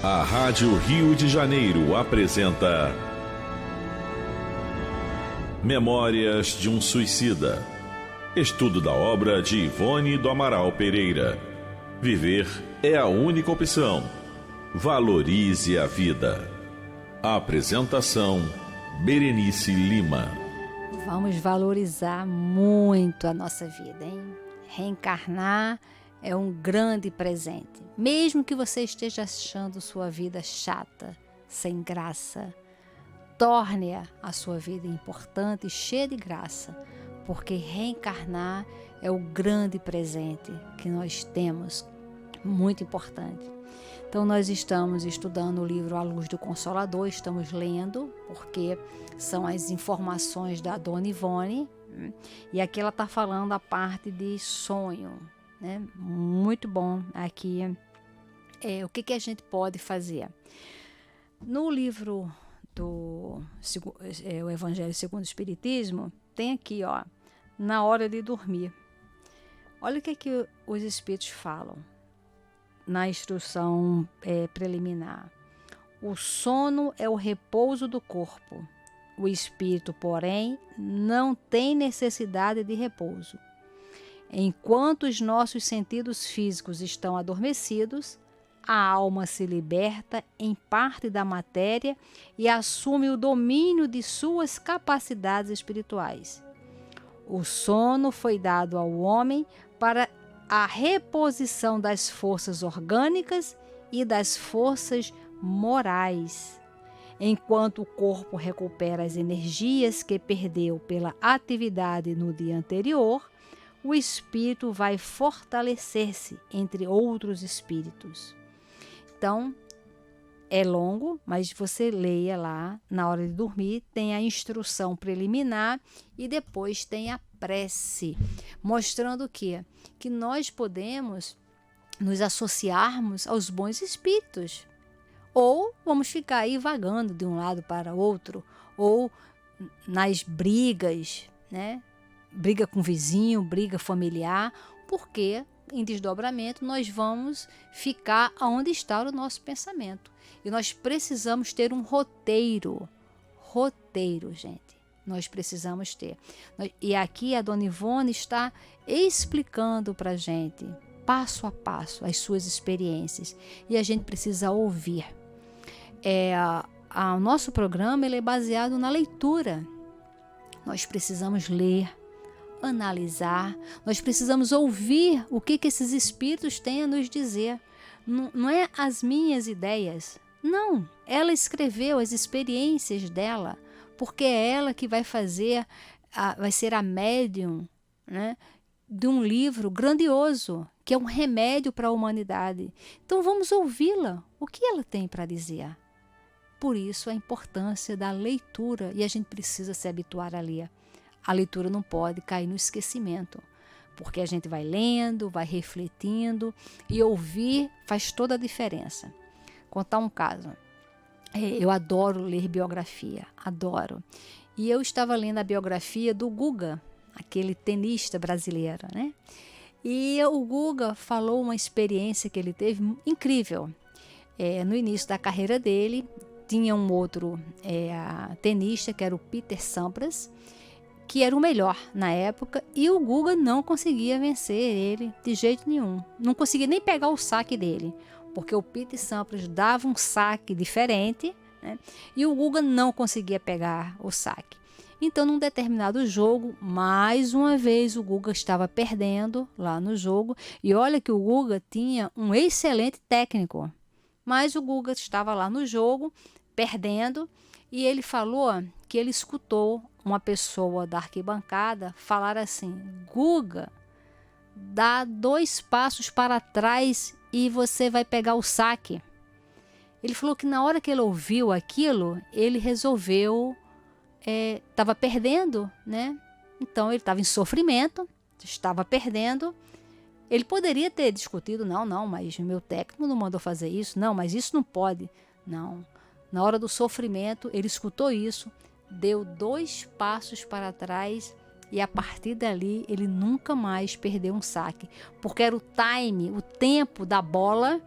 A Rádio Rio de Janeiro apresenta Memórias de um Suicida. Estudo da obra de Ivone do Amaral Pereira. Viver é a única opção. Valorize a vida. Apresentação: Berenice Lima. Vamos valorizar muito a nossa vida, hein? Reencarnar é um grande presente. Mesmo que você esteja achando sua vida chata, sem graça, torne a sua vida importante e cheia de graça, porque reencarnar é o grande presente que nós temos, muito importante. Então nós estamos estudando o livro A Luz do Consolador, estamos lendo, porque são as informações da Dona Ivone, e aqui ela está falando a parte de sonho, né? Muito bom aqui. O que a gente pode fazer? No livro do o Evangelho segundo o Espiritismo, tem aqui, ó, na hora de dormir. Olha o que os Espíritos falam na instrução preliminar. O sono é o repouso do corpo. O espírito, porém, não tem necessidade de repouso. Enquanto os nossos sentidos físicos estão adormecidos, a alma se liberta em parte da matéria e assume o domínio de suas capacidades espirituais. O sono foi dado ao homem para a reposição das forças orgânicas e das forças morais. Enquanto o corpo recupera as energias que perdeu pela atividade no dia anterior, o espírito vai fortalecer-se entre outros espíritos. Então, é longo, mas você leia lá, na hora de dormir, tem a instrução preliminar e depois tem a prece, mostrando o quê? Que nós podemos nos associarmos aos bons espíritos. Ou vamos ficar aí vagando de um lado para outro, ou nas brigas, né? Briga com o vizinho, briga familiar, porque em desdobramento nós vamos ficar onde está o nosso pensamento. E nós precisamos ter um roteiro, gente. Nós precisamos ter. E aqui a Dona Ivone está explicando para a gente, passo a passo, as suas experiências. E a gente precisa ouvir. O nosso programa ele é baseado na leitura. Nós precisamos ler, analisar, nós precisamos ouvir o que esses espíritos têm a nos dizer. Não é as minhas ideias, não. Ela escreveu as experiências dela, porque é ela que vai fazer, vai ser a médium, né, de um livro grandioso, que é um remédio para a humanidade. Então vamos ouvi-la, o que ela tem para dizer. Por isso a importância da leitura, e a gente precisa se habituar a ler. A leitura não pode cair no esquecimento, porque a gente vai lendo, vai refletindo, e ouvir faz toda a diferença. Contar um caso. Eu adoro ler biografia, adoro. E eu estava lendo a biografia do Guga, aquele tenista brasileiro, né? E o Guga falou uma experiência que ele teve incrível. No início da carreira dele, tinha um outro tenista, que era o Peter Sampras, que era o melhor na época, e o Guga não conseguia vencer ele de jeito nenhum. Não conseguia nem pegar o saque dele, porque o Peter Sampras dava um saque diferente, né? E o Guga não conseguia pegar o saque. Então, num determinado jogo, mais uma vez o Guga estava perdendo lá no jogo, e olha que o Guga tinha um excelente técnico, mas o Guga estava lá no jogo, perdendo, e ele falou que ele escutou uma pessoa da arquibancada falar assim: Guga, dá 2 passos para trás e você vai pegar o saque. Ele falou que na hora que ele ouviu aquilo, ele resolveu, estava perdendo, né? Então ele estava em sofrimento, estava perdendo. Ele poderia ter discutido, não, mas meu técnico não mandou fazer isso, não, mas isso não pode. Não, na hora do sofrimento, ele escutou isso, deu 2 passos para trás e a partir dali ele nunca mais perdeu um saque, porque era o time, o tempo da bola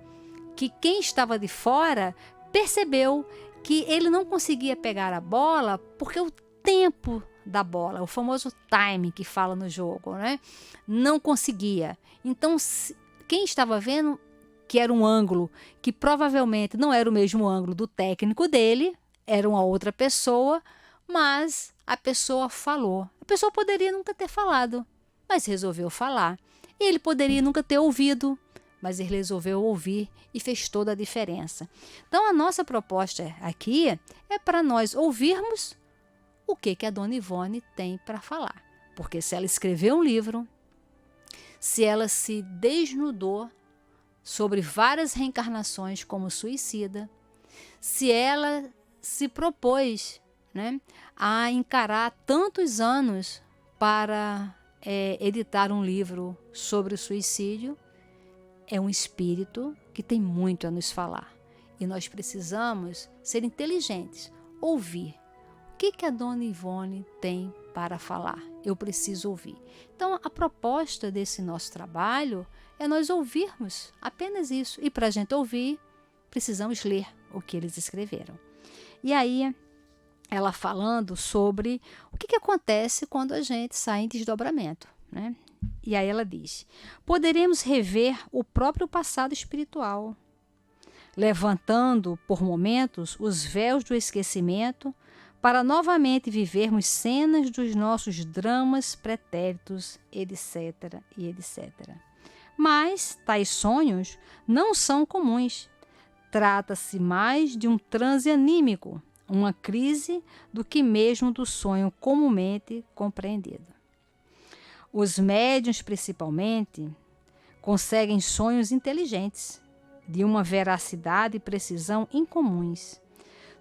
que quem estava de fora percebeu que ele não conseguia pegar a bola porque o tempo da bola, o famoso time que fala no jogo, né? Não conseguia. Então, quem estava vendo que era um ângulo que provavelmente não era o mesmo ângulo do técnico dele, era uma outra pessoa, mas a pessoa falou. A pessoa poderia nunca ter falado, mas resolveu falar. E ele poderia nunca ter ouvido, mas ele resolveu ouvir e fez toda a diferença. Então, a nossa proposta aqui é para nós ouvirmos o que a Dona Ivone tem para falar. Porque se ela escreveu um livro, se ela se desnudou sobre várias reencarnações como suicida, se ela se propôs, né, a encarar tantos anos para editar um livro sobre o suicídio, é um espírito que tem muito a nos falar. E nós precisamos ser inteligentes, ouvir. O que a Dona Ivone tem para falar? Eu preciso ouvir. Então, a proposta desse nosso trabalho é nós ouvirmos apenas isso. E para a gente ouvir, precisamos ler o que eles escreveram. E aí, ela falando sobre o que acontece quando a gente sai em desdobramento, né? E aí ela diz: poderemos rever o próprio passado espiritual, levantando por momentos os véus do esquecimento para novamente vivermos cenas dos nossos dramas pretéritos, etc. e etc. Mas tais sonhos não são comuns. Trata-se mais de um transe anímico, uma crise, do que mesmo do sonho comumente compreendido. Os médiuns, principalmente, conseguem sonhos inteligentes, de uma veracidade e precisão incomuns.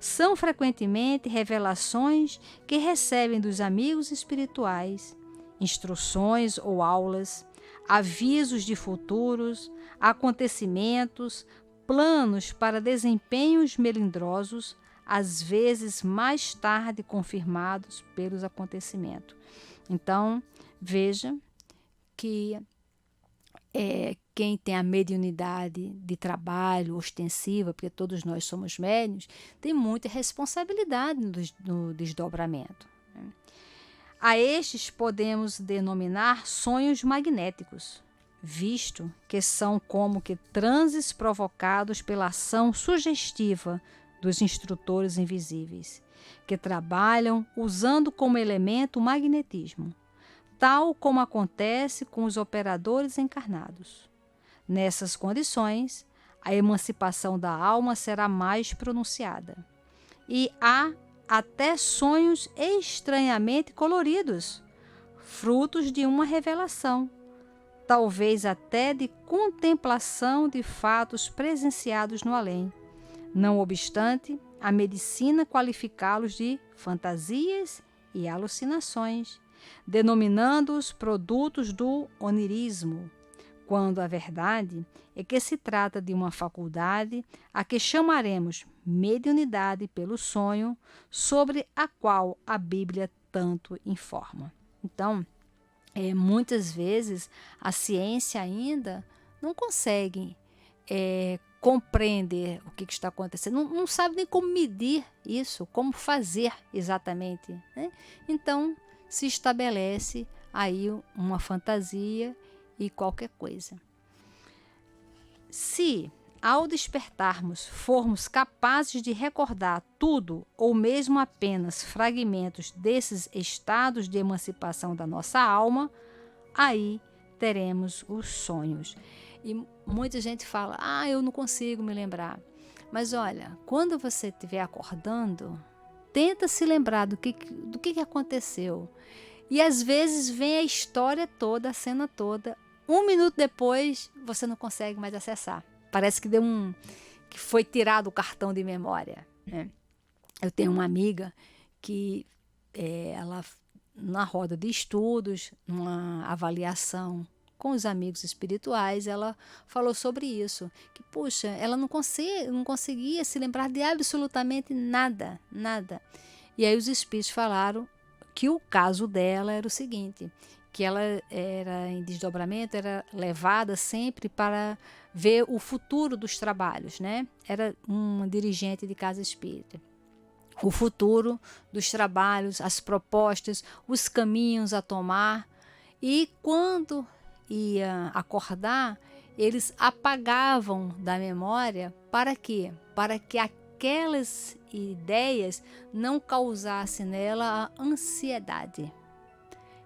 São frequentemente revelações que recebem dos amigos espirituais, instruções ou aulas, avisos de futuros, acontecimentos, planos para desempenhos melindrosos, às vezes mais tarde confirmados pelos acontecimentos. Então, veja que quem tem a mediunidade de trabalho ostensiva, porque todos nós somos médiuns, tem muita responsabilidade no desdobramento. A estes podemos denominar sonhos magnéticos, visto que são como que transes provocados pela ação sugestiva dos instrutores invisíveis, que trabalham usando como elemento o magnetismo, tal como acontece com os operadores encarnados. Nessas condições, a emancipação da alma será mais pronunciada. E há até sonhos estranhamente coloridos, frutos de uma revelação, talvez até de contemplação de fatos presenciados no além. Não obstante, a medicina qualificá-los de fantasias e alucinações, denominando-os produtos do onirismo, quando a verdade é que se trata de uma faculdade a que chamaremos mediunidade pelo sonho, sobre a qual a Bíblia tanto informa. Então, muitas vezes a ciência ainda não consegue compreender o que está acontecendo, não sabe nem como medir isso, como fazer exatamente, né? Então, se estabelece aí uma fantasia e qualquer coisa. Se, ao despertarmos, formos capazes de recordar tudo ou mesmo apenas fragmentos desses estados de emancipação da nossa alma, aí teremos os sonhos. E muita gente fala, eu não consigo me lembrar. Mas olha, quando você estiver acordando, tenta se lembrar do que aconteceu. E às vezes vem a história toda, a cena toda. 1 minuto depois, você não consegue mais acessar. Parece que que foi tirado o cartão de memória, né? Eu tenho uma amiga que ela, na roda de estudos, numa avaliação com os amigos espirituais, ela falou sobre isso. Que, puxa, ela não conseguia se lembrar de absolutamente nada, nada. E aí os espíritos falaram que o caso dela era o seguinte, que ela era em desdobramento, era levada sempre para ver o futuro dos trabalhos, né? Era uma dirigente de casa espírita. O futuro dos trabalhos, as propostas, os caminhos a tomar. E quando ia acordar, eles apagavam da memória para quê? Para que aquelas ideias não causassem nela a ansiedade.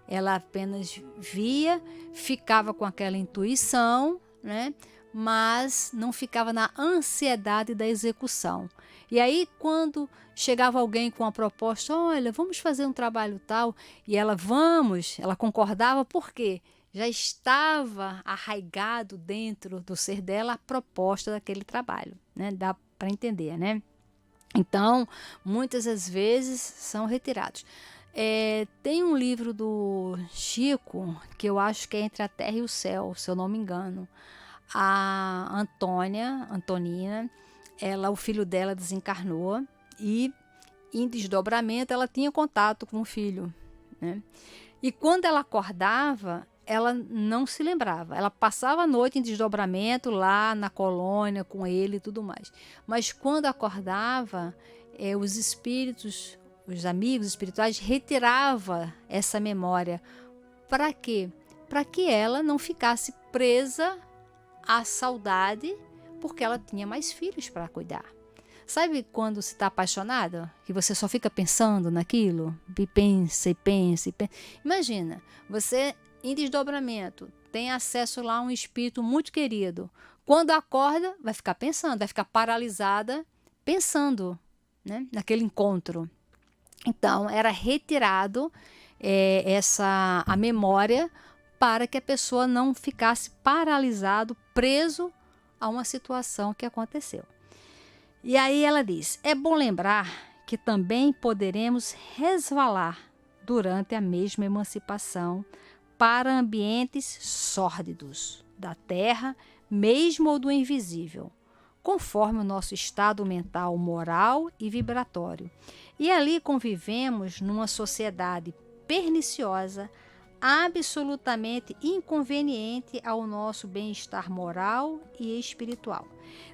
Ela apenas via, ficava com aquela intuição, né? Mas não ficava na ansiedade da execução. E aí, quando chegava alguém com uma proposta, olha, vamos fazer um trabalho tal, e ela concordava, por quê? Já estava arraigado dentro do ser dela a proposta daquele trabalho, né? Dá para entender, né? Então, muitas das vezes são retirados. Tem um livro do Chico, que eu acho que é Entre a Terra e o Céu, se eu não me engano. A Antonina, o filho dela desencarnou e em desdobramento ela tinha contato com o filho, né? E quando ela acordava, ela não se lembrava. Ela passava a noite em desdobramento lá na colônia com ele e tudo mais. Mas quando acordava, os espíritos, os amigos espirituais retiravam essa memória. Para quê? Para que ela não ficasse presa à saudade, porque ela tinha mais filhos para cuidar. Sabe quando se está apaixonada? Que você só fica pensando naquilo? E pensa, e pensa, e pensa. Imagina, você em desdobramento tem acesso lá a um espírito muito querido. Quando acorda, vai ficar pensando, vai ficar paralisada pensando, né, naquele encontro. Então, era retirado a memória para que a pessoa não ficasse paralisado, preso a uma situação que aconteceu. E aí ela diz, é bom lembrar que também poderemos resvalar durante a mesma emancipação para ambientes sórdidos da terra, mesmo ou do invisível, conforme o nosso estado mental, moral e vibratório. E ali convivemos numa sociedade perniciosa, absolutamente inconveniente ao nosso bem-estar moral e espiritual.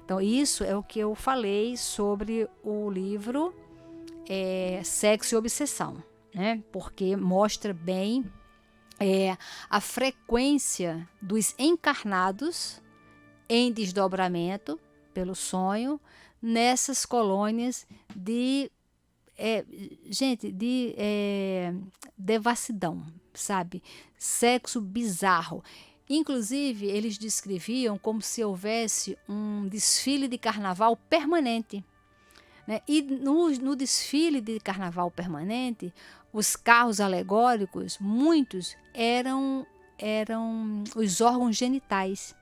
Então, isso é o que eu falei sobre o livro Sexo e Obsessão, né? Porque mostra bem a frequência dos encarnados em desdobramento pelo sonho nessas colônias de devassidão, sabe? Sexo bizarro. Inclusive, eles descreviam como se houvesse um desfile de carnaval permanente, né? E no desfile de carnaval permanente, os carros alegóricos, muitos eram os órgãos genitais.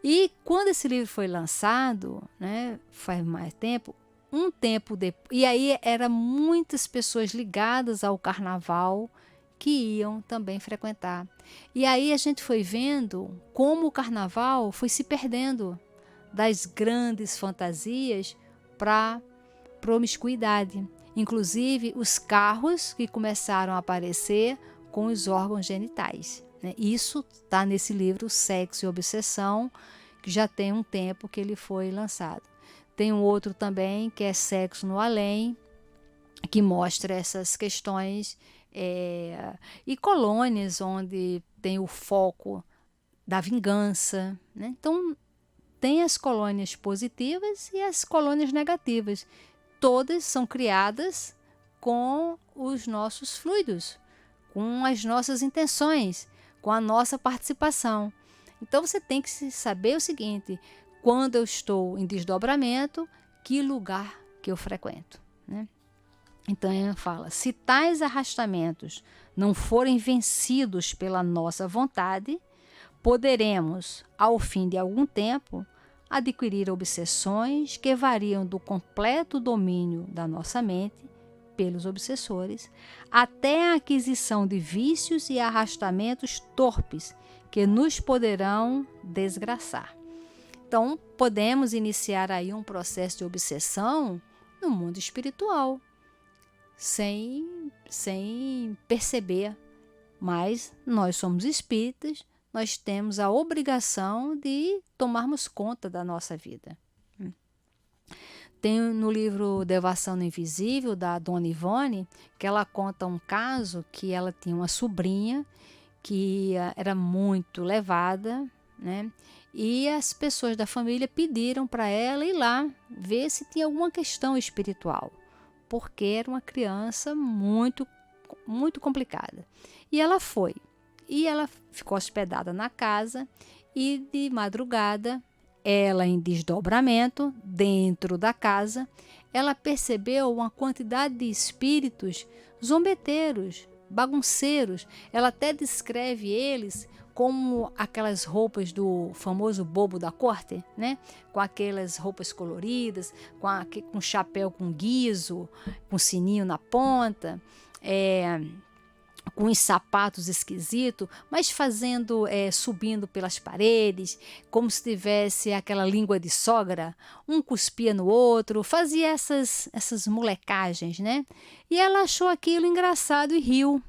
E quando esse livro foi lançado, né, faz mais tempo, depois, e aí eram muitas pessoas ligadas ao carnaval que iam também frequentar. E aí a gente foi vendo como o carnaval foi se perdendo das grandes fantasias para promiscuidade. Inclusive os carros que começaram a aparecer com os órgãos genitais, né? Isso está nesse livro Sexo e Obsessão, que já tem um tempo que ele foi lançado. Tem um outro também que é Sexo no Além, que mostra essas questões e colônias onde tem o foco da vingança, né? Então tem as colônias positivas e as colônias negativas. Todas são criadas com os nossos fluidos, com as nossas intenções, com a nossa participação. Então você tem que saber o seguinte: quando eu estou em desdobramento, que lugar que eu frequento, né? Então ele fala, se tais arrastamentos não forem vencidos pela nossa vontade, poderemos, ao fim de algum tempo, adquirir obsessões que variam do completo domínio da nossa mente pelos obsessores até a aquisição de vícios e arrastamentos torpes que nos poderão desgraçar. Então, podemos iniciar aí um processo de obsessão no mundo espiritual, sem perceber. Mas nós somos espíritas, nós temos a obrigação de tomarmos conta da nossa vida. Tem no livro Devoção no Invisível, da Dona Ivone, que ela conta um caso que ela tinha uma sobrinha que era muito levada, né? E as pessoas da família pediram para ela ir lá ver se tinha alguma questão espiritual, porque era uma criança muito, muito complicada. E ela foi. E ela ficou hospedada na casa e de madrugada, ela em desdobramento, dentro da casa, ela percebeu uma quantidade de espíritos zombeteiros, bagunceiros. Ela até descreve eles como aquelas roupas do famoso bobo da corte, né? Com aquelas roupas coloridas, com chapéu com guiso, com sininho na ponta, com os sapatos esquisitos, mas subindo pelas paredes, como se tivesse aquela língua de sogra, um cuspia no outro, fazia essas molecagens, né? E ela achou aquilo engraçado e riu.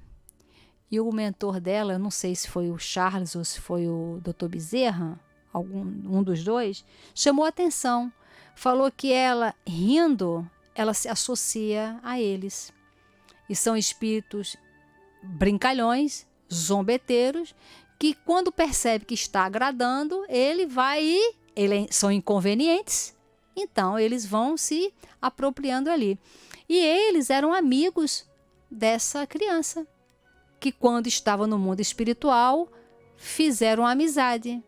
E o mentor dela, eu não sei se foi o Charles ou se foi o Dr. Bezerra, um dos dois, chamou a atenção. Falou que ela, rindo, ela se associa a eles. E são espíritos brincalhões, zombeteiros, que quando percebe que está agradando, são inconvenientes, então eles vão se apropriando ali. E eles eram amigos dessa criança, que quando estava no mundo espiritual, fizeram amizade.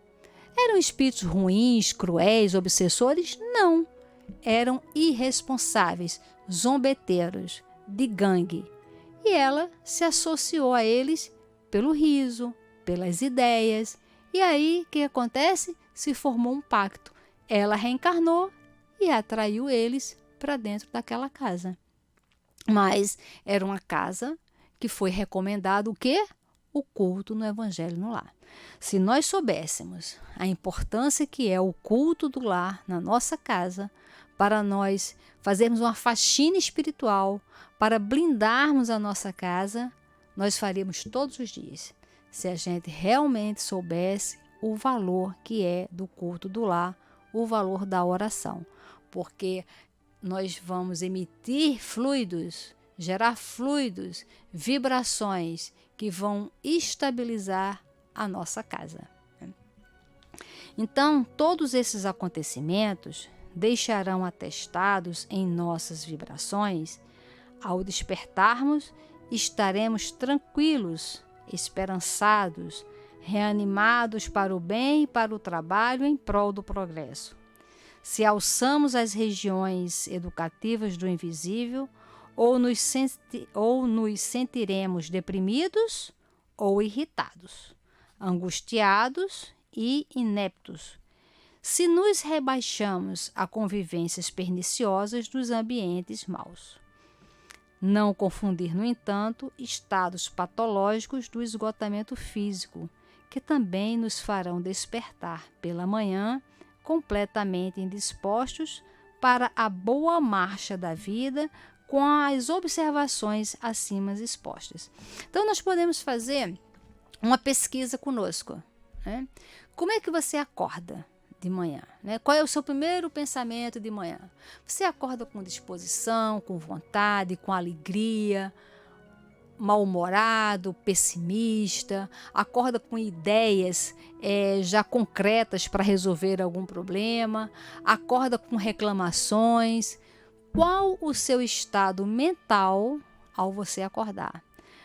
Eram espíritos ruins, cruéis, obsessores? Não. Eram irresponsáveis, zombeteiros, de gangue. E ela se associou a eles pelo riso, pelas ideias. E aí, o que acontece? Se formou um pacto. Ela reencarnou e atraiu eles para dentro daquela casa. Mas era uma casa que foi recomendado o quê? O culto no Evangelho no Lar. Se nós soubéssemos a importância que é o culto do lar na nossa casa, para nós fazermos uma faxina espiritual, para blindarmos a nossa casa, nós faríamos todos os dias, se a gente realmente soubesse o valor que é do culto do lar, o valor da oração, porque nós vamos emitir fluidos, gerar fluidos, vibrações que vão estabilizar a nossa casa. Então, todos esses acontecimentos deixarão atestados em nossas vibrações. Ao despertarmos, estaremos tranquilos, esperançados, reanimados para o bem e para o trabalho em prol do progresso. Se alçamos as regiões educativas do invisível, ou nos sentiremos deprimidos ou irritados, angustiados e ineptos, se nos rebaixamos a convivências perniciosas dos ambientes maus. Não confundir, no entanto, estados patológicos do esgotamento físico, que também nos farão despertar pela manhã completamente indispostos para a boa marcha da vida, com as observações acima expostas. Então, nós podemos fazer uma pesquisa conosco, né? Como é que você acorda de manhã, né? Qual é o seu primeiro pensamento de manhã? Você acorda com disposição, com vontade, com alegria, mal-humorado, pessimista, acorda com ideias já concretas para resolver algum problema, acorda com reclamações. Qual o seu estado mental ao você acordar?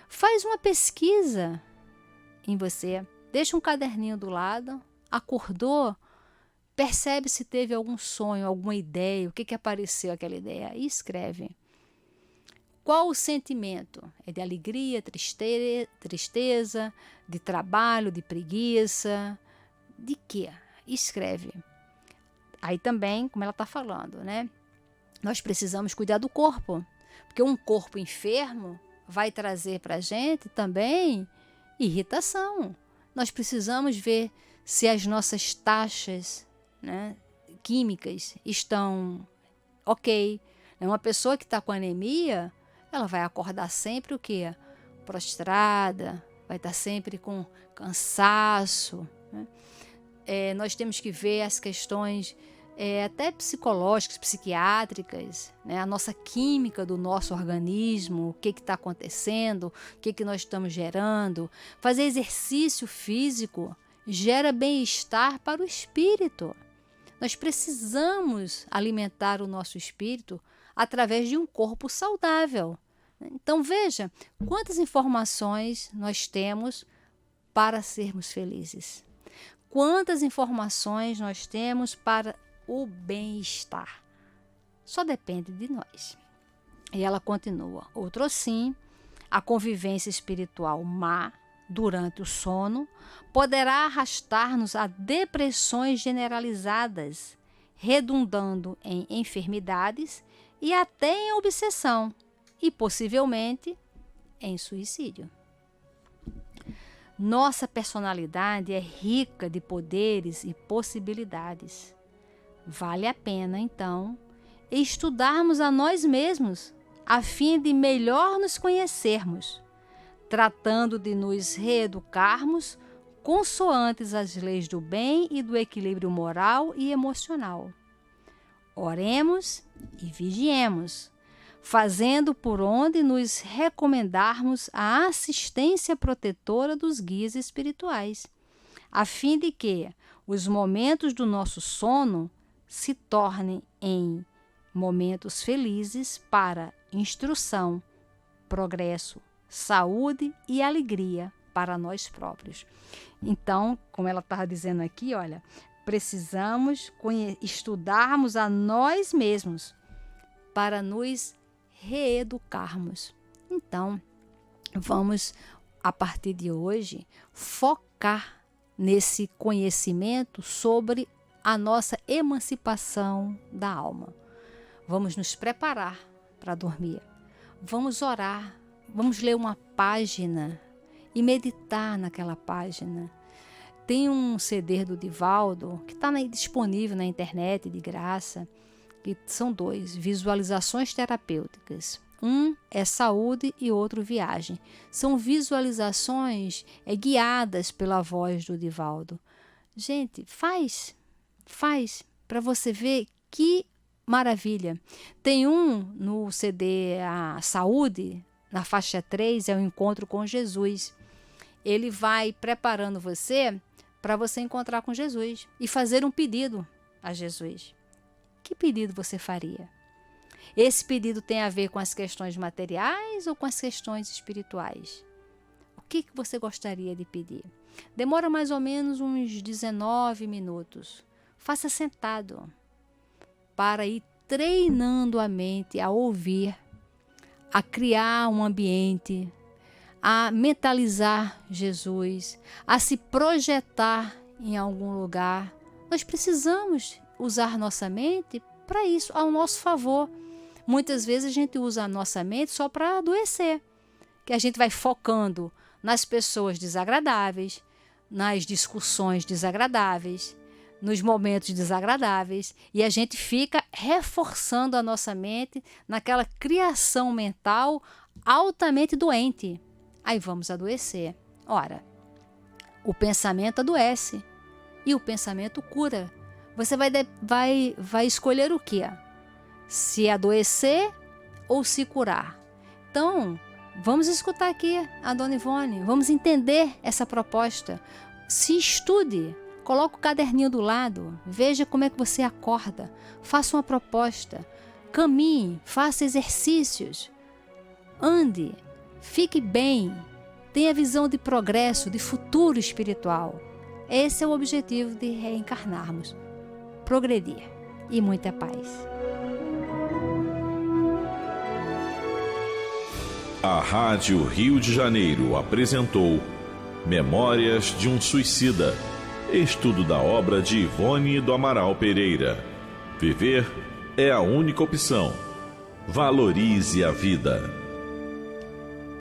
Faz uma pesquisa em você, deixa um caderninho do lado, acordou, percebe se teve algum sonho, alguma ideia, o que apareceu aquela ideia e escreve. Qual o sentimento? É de alegria, tristeza, de trabalho, de preguiça, de quê? Escreve. Aí também, como ela está falando, né? Nós precisamos cuidar do corpo, porque um corpo enfermo vai trazer para a gente também irritação. Nós precisamos ver se as nossas taxas, né, químicas estão ok. Uma pessoa que está com anemia, ela vai acordar sempre o quê? Prostrada, vai estar sempre com cansaço, né? Nós temos que ver as questões até psicológicas, psiquiátricas, né? A nossa química do nosso organismo, o que está acontecendo, o que nós estamos gerando. Fazer exercício físico gera bem-estar para o espírito. Nós precisamos alimentar o nosso espírito através de um corpo saudável. Então veja quantas informações nós temos para sermos felizes. Quantas informações nós temos para o bem-estar. Só depende de nós. E ela continua. Outro sim, a convivência espiritual má durante o sono poderá arrastar-nos a depressões generalizadas, redundando em enfermidades e até em obsessão e possivelmente em suicídio. Nossa personalidade é rica de poderes e possibilidades. Vale a pena, então, estudarmos a nós mesmos, a fim de melhor nos conhecermos, tratando de nos reeducarmos consoantes as leis do bem e do equilíbrio moral e emocional. Oremos e vigiemos, fazendo por onde nos recomendarmos a assistência protetora dos guias espirituais, a fim de que os momentos do nosso sono se tornem em momentos felizes para instrução, progresso, saúde e alegria para nós próprios. Então, como ela estava dizendo aqui, olha, precisamos estudarmos a nós mesmos para nos reeducarmos. Então, vamos, a partir de hoje, focar nesse conhecimento sobre a nossa emancipação da alma. Vamos nos preparar para dormir. Vamos orar. Vamos ler uma página e meditar naquela página. Tem um CD do Divaldo que está disponível na internet de graça, que são 2, visualizações terapêuticas. Um é saúde e outro viagem. São visualizações guiadas pela voz do Divaldo. Gente, faz para você ver que maravilha. Tem um no CD A Saúde, na faixa 3, é o encontro com Jesus. Ele vai preparando você para você encontrar com Jesus e fazer um pedido a Jesus. Que pedido você faria? Esse pedido tem a ver com as questões materiais ou com as questões espirituais? O que você gostaria de pedir? Demora mais ou menos uns 19 minutos. Faça sentado, para ir treinando a mente a ouvir, a criar um ambiente, a mentalizar Jesus, a se projetar em algum lugar. Nós precisamos usar nossa mente para isso, ao nosso favor. Muitas vezes a gente usa a nossa mente só para adoecer, que a gente vai focando nas pessoas desagradáveis, nas discussões desagradáveis, nos momentos desagradáveis, e a gente fica reforçando a nossa mente naquela criação mental altamente doente. Aí vamos adoecer. Ora, o pensamento adoece e o pensamento cura. Você vai escolher o quê? Se adoecer ou se curar. Então, vamos escutar aqui a Dona Ivone, vamos entender essa proposta. Se estude, coloque o caderninho do lado, veja como é que você acorda, faça uma proposta, caminhe, faça exercícios, ande, fique bem, tenha visão de progresso, de futuro espiritual. Esse é o objetivo de reencarnarmos, progredir e muita paz. A Rádio Rio de Janeiro apresentou Memórias de um Suicida, estudo da obra de Ivone do Amaral Pereira. Viver é a única opção. Valorize a vida.